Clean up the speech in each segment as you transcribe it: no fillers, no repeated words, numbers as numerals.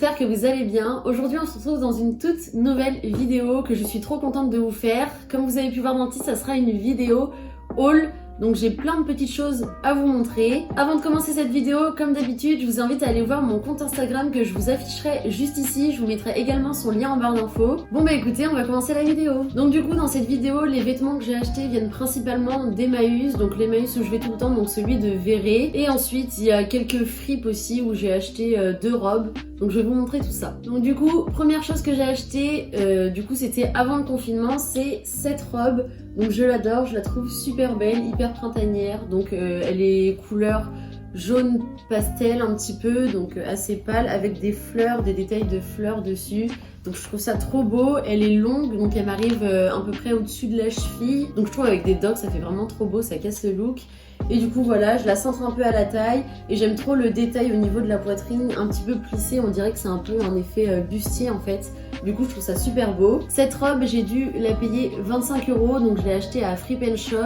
j'espère que vous allez bien. Aujourd'hui on se retrouve dans une toute nouvelle vidéo que je suis trop contente de vous faire. Comme vous avez pu voir dans le titre, ça sera une vidéo haul. Donc j'ai plein de petites choses à vous montrer. Avant de commencer cette vidéo, comme d'habitude, je vous invite à aller voir mon compte Instagram que je vous afficherai juste ici. Je vous mettrai également son lien en barre d'infos. Bon bah écoutez, on va commencer la vidéo. Donc du coup, dans cette vidéo, les vêtements que j'ai achetés viennent principalement d'Emmaüs. Donc l'Emmaüs où je vais tout le temps, donc celui de Verré. Et ensuite, il y a quelques fripes aussi où j'ai acheté 2 robes. Donc je vais vous montrer tout ça. Donc du coup, première chose que j'ai acheté, c'était avant le confinement, c'est cette robe. Donc je l'adore, je la trouve super belle, hyper printanière. Donc elle est couleur jaune pastel un petit peu, donc assez pâle, avec des fleurs, des détails de fleurs dessus. Donc je trouve ça trop beau. Elle est longue, donc elle m'arrive à peu près au-dessus de la cheville. Donc je trouve avec des dogs ça fait vraiment trop beau, ça casse le look. Et du coup voilà, je la centre un peu à la taille et j'aime trop le détail au niveau de la poitrine, un petit peu plissé, on dirait que c'est un peu un effet bustier en fait. Du coup je trouve ça super beau. Cette robe j'ai dû la payer 25 €, donc je l'ai achetée à Frip & Shop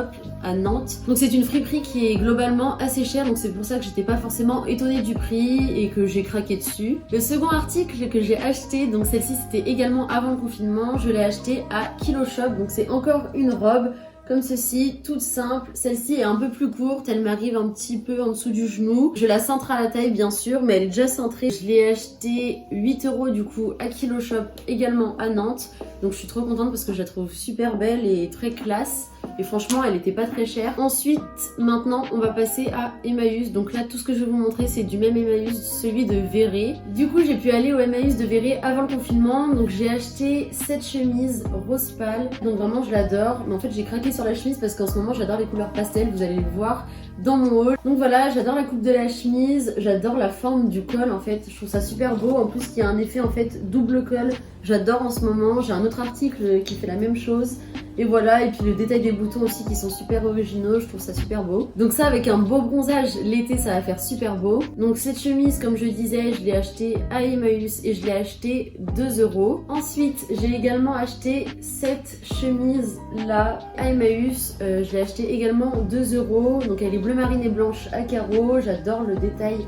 à Nantes. Donc c'est une friperie qui est globalement assez chère, donc c'est pour ça que j'étais pas forcément étonnée du prix et que j'ai craqué dessus. Le second article que j'ai acheté, donc celle-ci c'était également avant le confinement, je l'ai acheté à Kilo Shop, donc c'est encore une robe comme ceci, toute simple. Celle-ci est un peu plus courte, elle m'arrive un petit peu en dessous du genou. Je la cintre à la taille bien sûr, mais elle est déjà cintrée. Je l'ai achetée 8 € du coup à Kilo Shop, également à Nantes. Donc je suis trop contente parce que je la trouve super belle et très classe. Et franchement, elle était pas très chère. Ensuite, maintenant, on va passer à Emmaüs. Donc là, tout ce que je vais vous montrer, c'est du même Emmaüs, celui de Verré. Du coup, j'ai pu aller au Emmaüs de Verré avant le confinement. Donc j'ai acheté cette chemise rose pâle. Donc vraiment, je l'adore. Mais en fait, j'ai craqué sur la chemise parce qu'en ce moment, j'adore les couleurs pastel. Vous allez le voir dans mon haul. Donc voilà, j'adore la coupe de la chemise. J'adore la forme du col en fait. Je trouve ça super beau. En plus, il y a un effet en fait double col. J'adore en ce moment. J'ai un autre article qui fait la même chose. Et voilà, et puis le détail des boutons aussi qui sont super originaux, je trouve ça super beau. Donc ça avec un beau bronzage, l'été ça va faire super beau. Donc cette chemise, comme je disais, je l'ai achetée à Emmaüs et je l'ai achetée 2 €. Ensuite, j'ai également acheté cette chemise là à Emmaüs, je l'ai achetée également 2 €. Donc elle est bleu marine et blanche à carreaux, j'adore le détail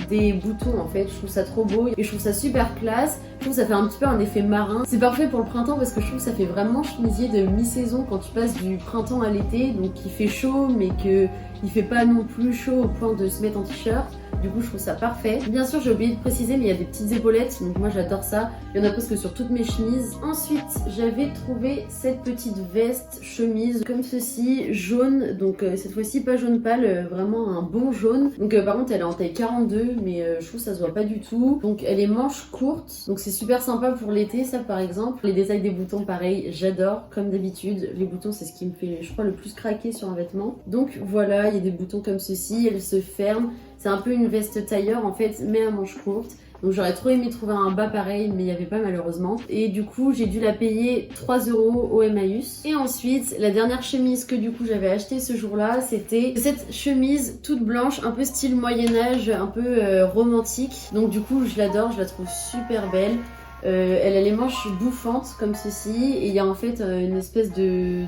des boutons en fait, je trouve ça trop beau et je trouve ça super classe. Je trouve que ça fait un petit peu un effet marin. C'est parfait pour le printemps parce que je trouve que ça fait vraiment chemisier de mi-saison quand tu passes du printemps à l'été, donc il fait chaud mais que il fait pas non plus chaud au point de se mettre en t-shirt. Du coup, je trouve ça parfait. Bien sûr, j'ai oublié de préciser, mais il y a des petites épaulettes, donc moi j'adore ça. Il y en a presque sur toutes mes chemises. Ensuite, j'avais trouvé cette petite veste chemise comme ceci, jaune. Donc cette fois-ci, pas jaune pâle, vraiment un bon jaune. Donc par contre, elle est en taille 42, mais je trouve que ça se voit pas du tout. Donc elle est manche courte, donc c'est super sympa pour l'été, ça par exemple. Les détails des boutons, pareil, j'adore, comme d'habitude. Les boutons, c'est ce qui me fait, je crois, le plus craquer sur un vêtement. Donc voilà, il y a des boutons comme ceci, elles se ferment. C'est un peu une veste tailleur en fait, mais à manches courtes. Donc j'aurais trop aimé trouver un bas pareil, mais il n'y avait pas malheureusement. Et du coup, j'ai dû la payer 3 € au Emmaüs. Et ensuite, la dernière chemise que du coup j'avais achetée ce jour-là, c'était cette chemise toute blanche, un peu style Moyen-Âge, un peu romantique. Donc du coup, je l'adore, je la trouve super belle. Elle a les manches bouffantes comme ceci. Et il y a en fait une espèce de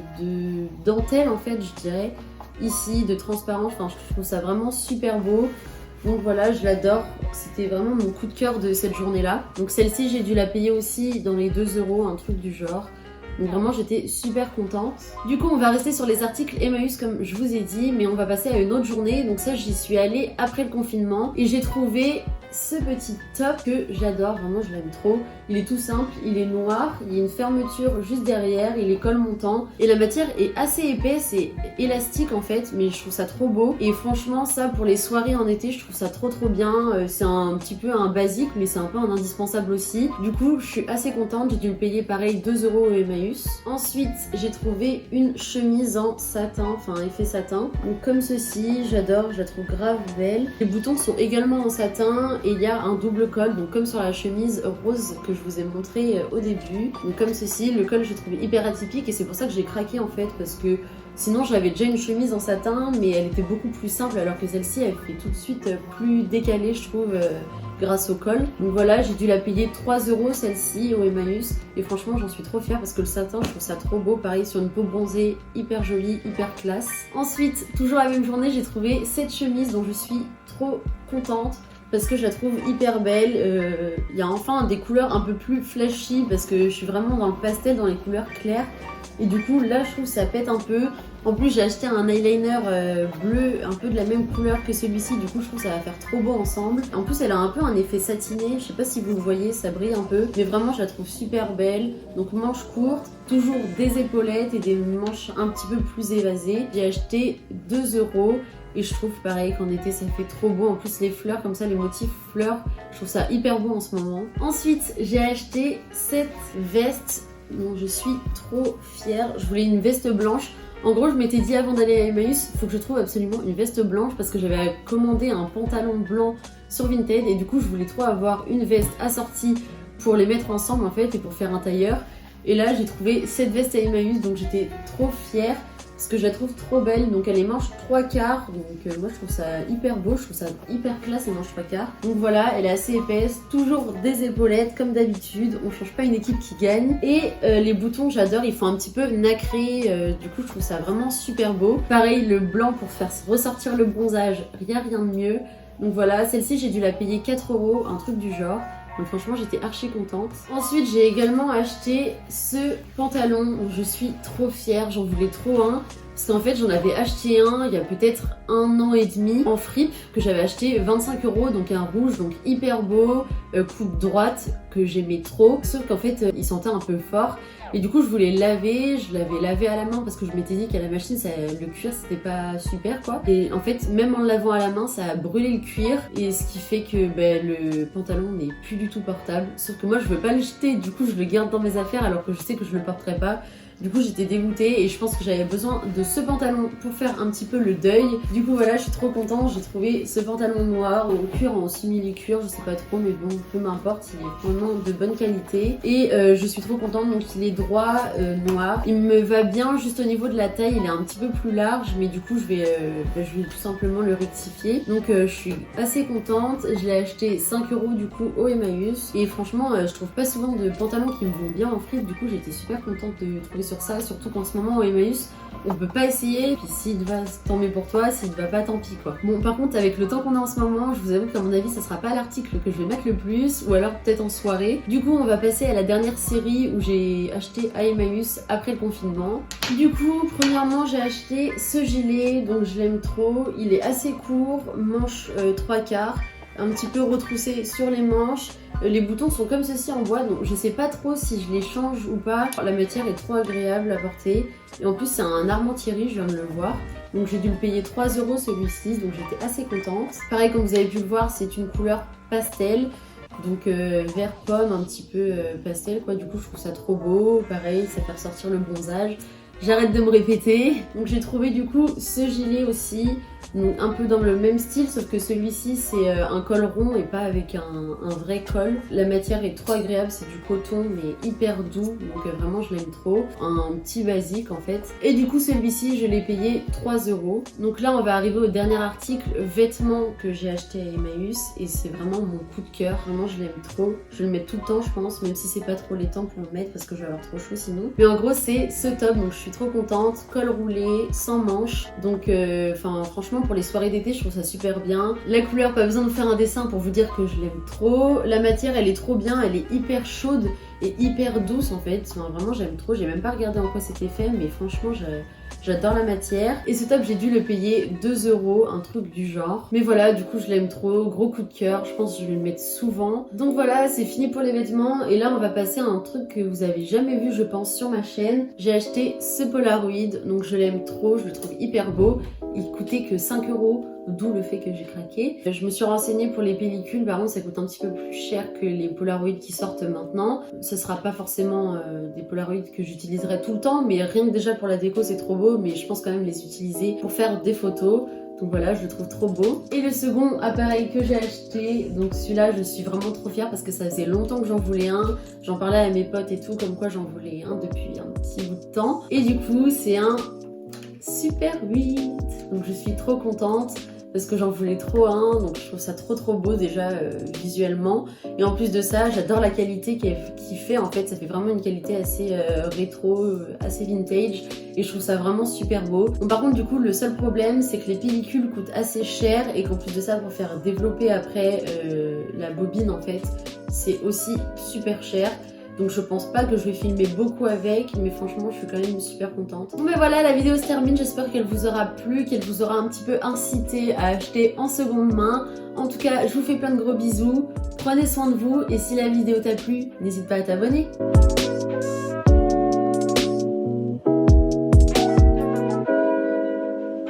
dentelle en fait, je dirais. Ici de transparence, enfin je trouve ça vraiment super beau. Donc voilà, je l'adore, c'était vraiment mon coup de cœur de cette journée là. Donc celle-ci j'ai dû la payer aussi dans les 2 €, un truc du genre. Donc vraiment j'étais super contente. Du coup on va rester sur les articles Emmaüs comme je vous ai dit, mais on va passer à une autre journée. Donc ça j'y suis allée après le confinement et j'ai trouvé ce petit top que j'adore, vraiment je l'aime trop. Il est tout simple, il est noir, il y a une fermeture juste derrière, il est col montant et la matière est assez épaisse et élastique en fait, mais je trouve ça trop beau. Et franchement ça pour les soirées en été, je trouve ça trop bien. C'est un petit peu un basique mais c'est un peu un indispensable aussi. Du coup je suis assez contente, j'ai dû le payer pareil 2 € au Emmaüs. Ensuite j'ai trouvé une chemise en satin, enfin effet satin. Donc comme ceci, j'adore, je la trouve grave belle. Les boutons sont également en satin. Et il y a un double col, donc comme sur la chemise rose que je vous ai montré au début. Donc comme ceci, le col je trouve hyper atypique et c'est pour ça que j'ai craqué en fait parce que sinon j'avais déjà une chemise en satin mais elle était beaucoup plus simple alors que celle-ci elle fait tout de suite plus décalée je trouve grâce au col. Donc voilà, j'ai dû la payer 3 € celle-ci au Emmaüs et franchement j'en suis trop fière parce que le satin je trouve ça trop beau, pareil sur une peau bronzée, hyper jolie, hyper classe. Ensuite, toujours la même journée, j'ai trouvé cette chemise dont je suis trop contente. parce que je la trouve hyper belle. Il y a enfin des couleurs un peu plus flashy parce que je suis vraiment dans le pastel, dans les couleurs claires. Et du coup là je trouve que ça pète un peu. En plus j'ai acheté un eyeliner bleu un peu de la même couleur que celui-ci, du coup je trouve que ça va faire trop beau ensemble. En plus elle a un peu un effet satiné, je sais pas si vous le voyez, ça brille un peu. Mais vraiment je la trouve super belle. Donc manches courtes, toujours des épaulettes et des manches un petit peu plus évasées. J'ai acheté 2 €. Et je trouve pareil qu'en été ça fait trop beau. En plus les fleurs comme ça, les motifs fleurs, je trouve ça hyper beau en ce moment. Ensuite j'ai acheté cette veste dont je suis trop fière. Je voulais une veste blanche. En gros je m'étais dit avant d'aller à Emmaüs, il faut que je trouve absolument une veste blanche parce que j'avais commandé un pantalon blanc sur Vinted. Et du coup je voulais trop avoir une veste assortie pour les mettre ensemble en fait et pour faire un tailleur. Et là j'ai trouvé cette veste à Emmaüs, donc j'étais trop fière. Parce que je la trouve trop belle, donc elle est manche 3/4, donc moi je trouve ça hyper beau, je trouve ça hyper classe les manches 3/4. Donc voilà, elle est assez épaisse, toujours des épaulettes comme d'habitude, on change pas une équipe qui gagne. Et les boutons j'adore, ils font un petit peu nacré, du coup je trouve ça vraiment super beau. Pareil le blanc pour faire ressortir le bronzage, rien de mieux. Donc voilà, celle-ci j'ai dû la payer 4 €, un truc du genre. Donc franchement j'étais archi contente. Ensuite j'ai également acheté ce pantalon où je suis trop fière, j'en voulais trop un. Parce qu'en fait j'en avais acheté un il y a peut-être 1 an et demi en fripe que j'avais acheté 25 €, donc un rouge, donc hyper beau, coupe droite que j'aimais trop. Sauf qu'en fait il sentait un peu fort. Et du coup je voulais le laver, je l'avais lavé à la main parce que je m'étais dit qu'à la machine le cuir c'était pas super quoi. Et en fait même en le lavant à la main ça a brûlé le cuir et ce qui fait que le pantalon n'est plus du tout portable. Sauf que moi je veux pas le jeter, du coup je le garde dans mes affaires alors que je sais que je le porterai pas. Du coup j'étais dégoûtée et je pense que j'avais besoin de ce pantalon pour faire un petit peu le deuil. Du coup voilà, je suis trop contente, j'ai trouvé ce pantalon noir en cuir, en simili-cuir, je sais pas trop mais bon, peu m'importe, il est vraiment de bonne qualité. Et je suis trop contente, donc il est droit, noir. Il me va bien juste au niveau de la taille, il est un petit peu plus large mais du coup je vais tout simplement le rectifier. Donc je suis assez contente, je l'ai acheté 5 € du coup au Emmaüs. Et franchement je trouve pas souvent de pantalons qui me vont bien en fripe, du coup j'ai été super contente de trouver sur ça, surtout qu'en ce moment au Emmaüs on peut pas essayer, puis s'il te va tant mieux pour toi, s'il te va pas tant pis quoi. Bon par contre avec le temps qu'on a en ce moment, je vous avoue qu'à mon avis ça sera pas l'article que je vais mettre le plus, ou alors peut-être en soirée. Du coup on va passer à la dernière série où j'ai acheté à Emmaüs après le confinement. Du coup premièrement j'ai acheté ce gilet, donc je l'aime trop, il est assez court, manche 3/4, un petit peu retroussé sur les manches. Les boutons sont comme ceci en bois, donc je sais pas trop si je les change ou pas. La matière est trop agréable à porter. Et en plus c'est un Armand-Thierry, je viens de le voir. Donc j'ai dû le payer 3 € celui-ci, donc j'étais assez contente. Pareil comme vous avez pu le voir, c'est une couleur pastel. Donc vert pomme, un petit peu pastel quoi, du coup je trouve ça trop beau. Pareil, ça fait ressortir le bronzage. J'arrête de me répéter. Donc j'ai trouvé du coup ce gilet aussi, donc un peu dans le même style, sauf que celui-ci c'est un col rond et pas avec un vrai col. La matière est trop agréable, c'est du coton mais hyper doux, donc vraiment je l'aime trop. Un petit basique en fait. Et du coup celui-ci je l'ai payé 3 €. Donc là on va arriver au dernier article, vêtements que j'ai acheté à Emmaüs, et c'est vraiment mon coup de cœur. Vraiment je l'aime trop. Je vais le mettre tout le temps je pense, même si c'est pas trop les temps pour le mettre parce que je vais avoir trop chaud sinon. Mais en gros c'est ce top, donc je suis trop contente. Col roulé, sans manches, donc franchement pour les soirées d'été je trouve ça super bien. La couleur, pas besoin de faire un dessin pour vous dire que je l'aime trop. La matière elle est trop bien, elle est hyper chaude et hyper douce en fait. Vraiment j'aime trop, j'ai même pas regardé en quoi c'était fait mais franchement j'adore la matière. Et ce top j'ai dû le payer 2 €, un truc du genre. Mais voilà, du coup je l'aime trop, gros coup de cœur, je pense que je vais le mettre souvent. Donc voilà, c'est fini pour les vêtements. Et là on va passer à un truc que vous avez jamais vu je pense sur ma chaîne. J'ai acheté ce Polaroid, donc je l'aime trop, je le trouve hyper beau. Il coûtait que 5 €, d'où le fait que j'ai craqué. Je me suis renseignée pour les pellicules, par contre ça coûte un petit peu plus cher que les Polaroid qui sortent maintenant. Ce sera pas forcément des Polaroid que j'utiliserai tout le temps, mais rien que déjà pour la déco c'est trop beau, mais je pense quand même les utiliser pour faire des photos. Donc voilà, je le trouve trop beau. Et le second appareil que j'ai acheté, donc celui-là je suis vraiment trop fière parce que ça faisait longtemps que j'en voulais un. J'en parlais à mes potes et tout, comme quoi j'en voulais un depuis un petit bout de temps. Et du coup c'est un Super 8. Donc je suis trop contente. parce que j'en voulais trop un, donc je trouve ça trop beau déjà visuellement. Et en plus de ça, j'adore la qualité qu'il fait, en fait, ça fait vraiment une qualité assez rétro, assez vintage, et je trouve ça vraiment super beau. Bon, par contre, du coup, le seul problème, c'est que les pellicules coûtent assez cher, et qu'en plus de ça, pour faire développer après la bobine, en fait, c'est aussi super cher. Donc je pense pas que je vais filmer beaucoup avec, mais franchement je suis quand même super contente. Bon mais voilà, la vidéo se termine, j'espère qu'elle vous aura plu, qu'elle vous aura un petit peu incité à acheter en seconde main. En tout cas, je vous fais plein de gros bisous, prenez soin de vous, et si la vidéo t'a plu, n'hésite pas à t'abonner.